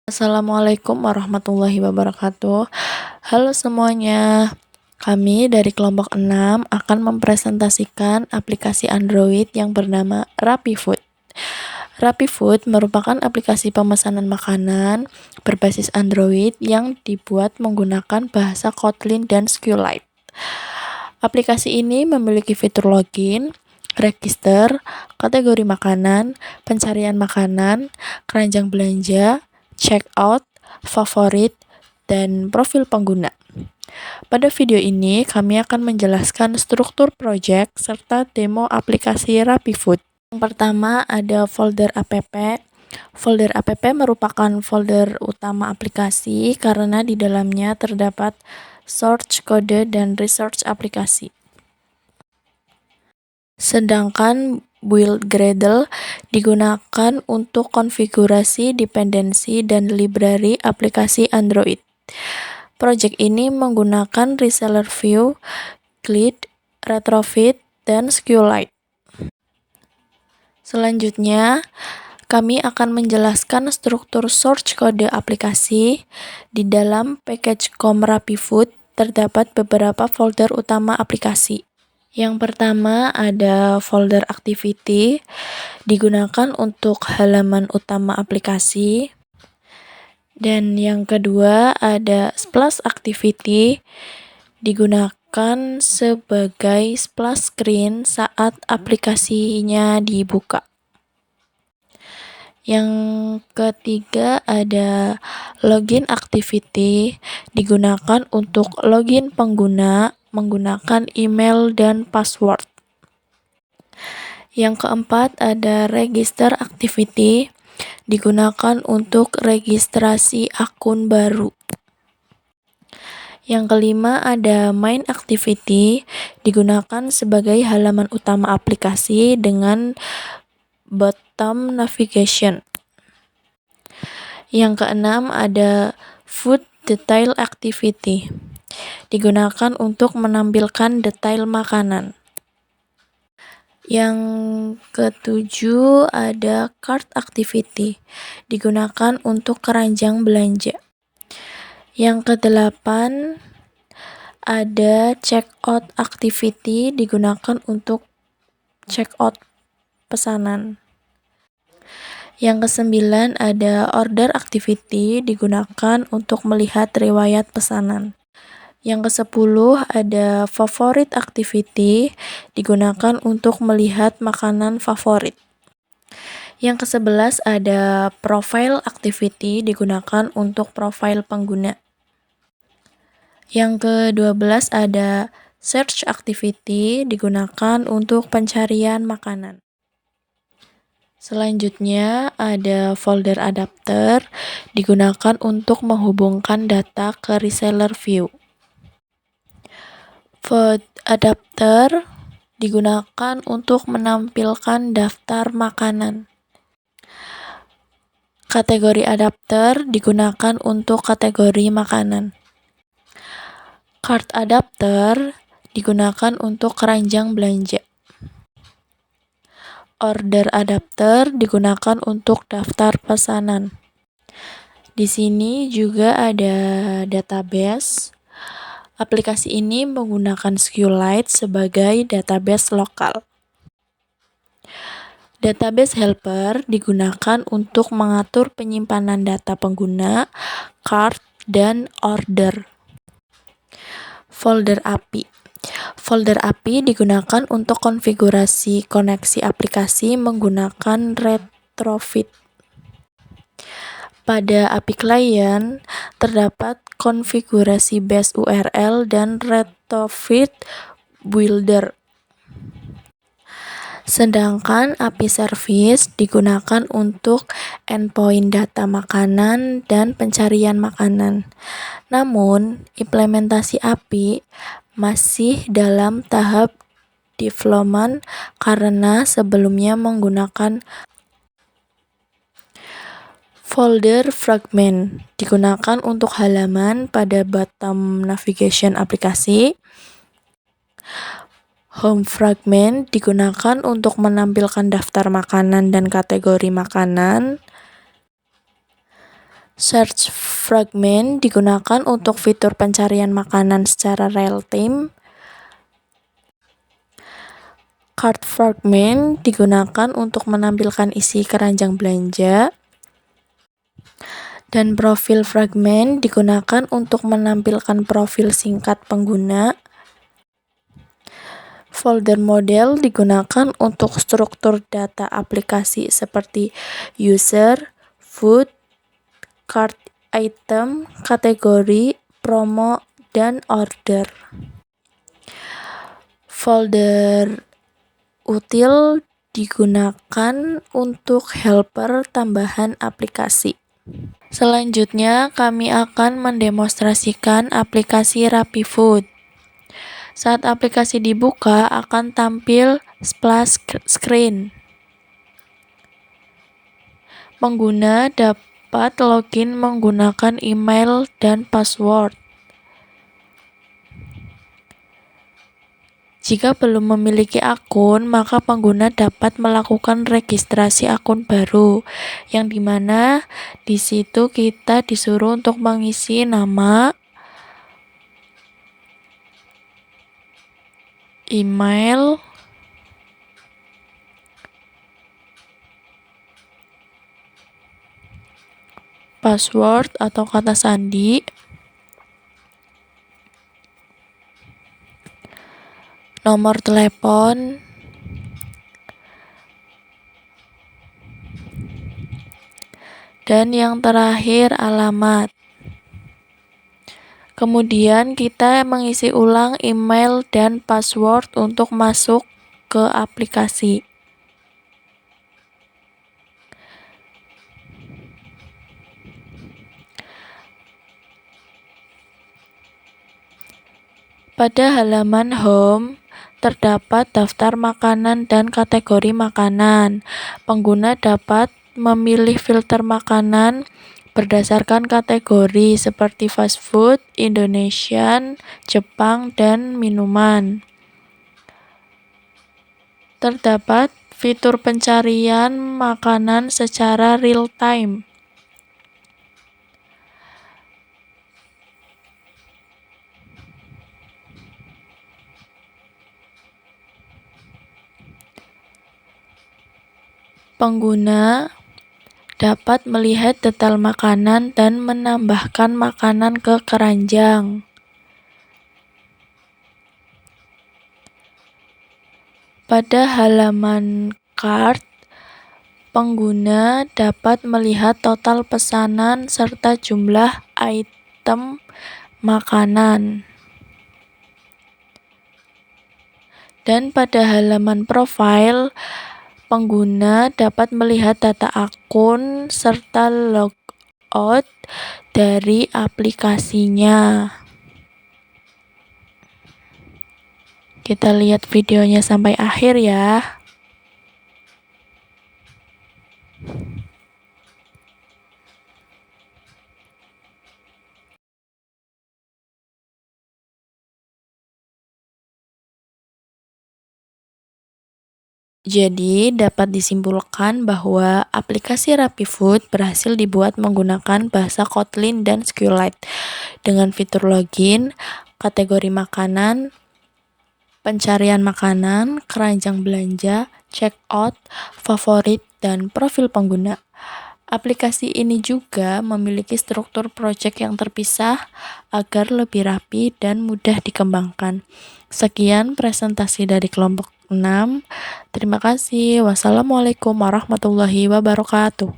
Assalamualaikum warahmatullahi wabarakatuh. Halo semuanya. Kami dari kelompok 6 akan mempresentasikan aplikasi Android yang bernama RappiFood. RappiFood merupakan aplikasi pemesanan makanan berbasis Android yang dibuat menggunakan bahasa Kotlin dan SQLite. Aplikasi ini memiliki fitur login, register, kategori makanan, pencarian makanan, keranjang belanja, checkout, favorit, dan profil pengguna. Pada video ini, kami akan menjelaskan struktur project serta demo aplikasi RappiFood. Yang pertama ada folder app. Folder app merupakan folder utama aplikasi karena di dalamnya terdapat source kode dan resource aplikasi. Sedangkan build Gradle digunakan untuk konfigurasi dependensi dan library aplikasi Android. Project ini menggunakan reseller view, Glide, Retrofit, dan SQLite. Selanjutnya, kami akan menjelaskan struktur source kode aplikasi. Di dalam package com RappiFood terdapat beberapa folder utama aplikasi. Yang pertama ada folder activity, digunakan untuk halaman utama aplikasi. Dan yang kedua ada splash activity, digunakan sebagai splash screen saat aplikasinya dibuka. Yang ketiga ada login activity, digunakan untuk login pengguna menggunakan email dan password. Yang keempat ada register activity, digunakan untuk registrasi akun baru. Yang kelima ada main activity, digunakan sebagai halaman utama aplikasi dengan bottom navigation. Yang keenam ada food detail activity, digunakan untuk menampilkan detail makanan. Yang ketujuh ada cart activity, digunakan untuk keranjang belanja. Yang kedelapan ada checkout activity, digunakan untuk checkout pesanan. Yang kesembilan ada order activity, digunakan untuk melihat riwayat pesanan. Yang kesepuluh ada favorite activity, digunakan untuk melihat makanan favorit. Yang kesebelas ada profile activity, digunakan untuk profil pengguna. Yang ke-12 ada search activity, digunakan untuk pencarian makanan. Selanjutnya ada folder adapter, digunakan untuk menghubungkan data ke reseller view. Food adapter digunakan untuk menampilkan daftar makanan. Kategori adapter digunakan untuk kategori makanan. Cart adapter digunakan untuk keranjang belanja. Order adapter digunakan untuk daftar pesanan. Di sini juga ada database. Aplikasi ini menggunakan SQLite sebagai database lokal. Database helper digunakan untuk mengatur penyimpanan data pengguna, cart, dan order. Folder API. Folder API digunakan untuk konfigurasi koneksi aplikasi menggunakan retrofit. Pada API client terdapat konfigurasi base URL dan retrofit builder. Sedangkan API service digunakan untuk endpoint data makanan dan pencarian makanan. Namun, implementasi API masih dalam tahap development karena sebelumnya menggunakan folder fragment, digunakan untuk halaman pada bottom navigation aplikasi. Home fragment digunakan untuk menampilkan daftar makanan dan kategori makanan. Search fragment digunakan untuk fitur pencarian makanan secara real-time. Cart fragment digunakan untuk menampilkan isi keranjang belanja. Dan profil fragment digunakan untuk menampilkan profil singkat pengguna. Folder model digunakan untuk struktur data aplikasi seperti user, food, cart item, kategori, promo, dan order. Folder util digunakan untuk helper tambahan aplikasi. Selanjutnya, kami akan mendemonstrasikan aplikasi RapiFood. Saat aplikasi dibuka, akan tampil splash screen. Pengguna dapat login menggunakan email dan password. Jika belum memiliki akun, maka pengguna dapat melakukan registrasi akun baru, yang dimana di situ kita disuruh untuk mengisi nama, email, password atau kata sandi, nomor telepon, dan yang terakhir alamat. Kemudian kita mengisi ulang email dan password untuk masuk ke aplikasi. Pada halaman home, terdapat daftar makanan dan kategori makanan. Pengguna dapat memilih filter makanan berdasarkan kategori seperti fast food, Indonesian, Jepang, dan minuman. Terdapat fitur pencarian makanan secara real time. Pengguna dapat melihat detail makanan dan menambahkan makanan ke keranjang. Pada halaman cart, pengguna dapat melihat total pesanan serta jumlah item makanan. Dan pada halaman profile, pengguna dapat melihat data akun serta logout dari aplikasinya. Kita lihat videonya sampai akhir ya. Jadi, dapat disimpulkan bahwa aplikasi RapiFood berhasil dibuat menggunakan bahasa Kotlin dan SQLite dengan fitur login, kategori makanan, pencarian makanan, keranjang belanja, checkout, favorit, dan profil pengguna. Aplikasi ini juga memiliki struktur project yang terpisah agar lebih rapi dan mudah dikembangkan. Sekian presentasi dari kelompok 6. Terima kasih. Wassalamualaikum warahmatullahi wabarakatuh.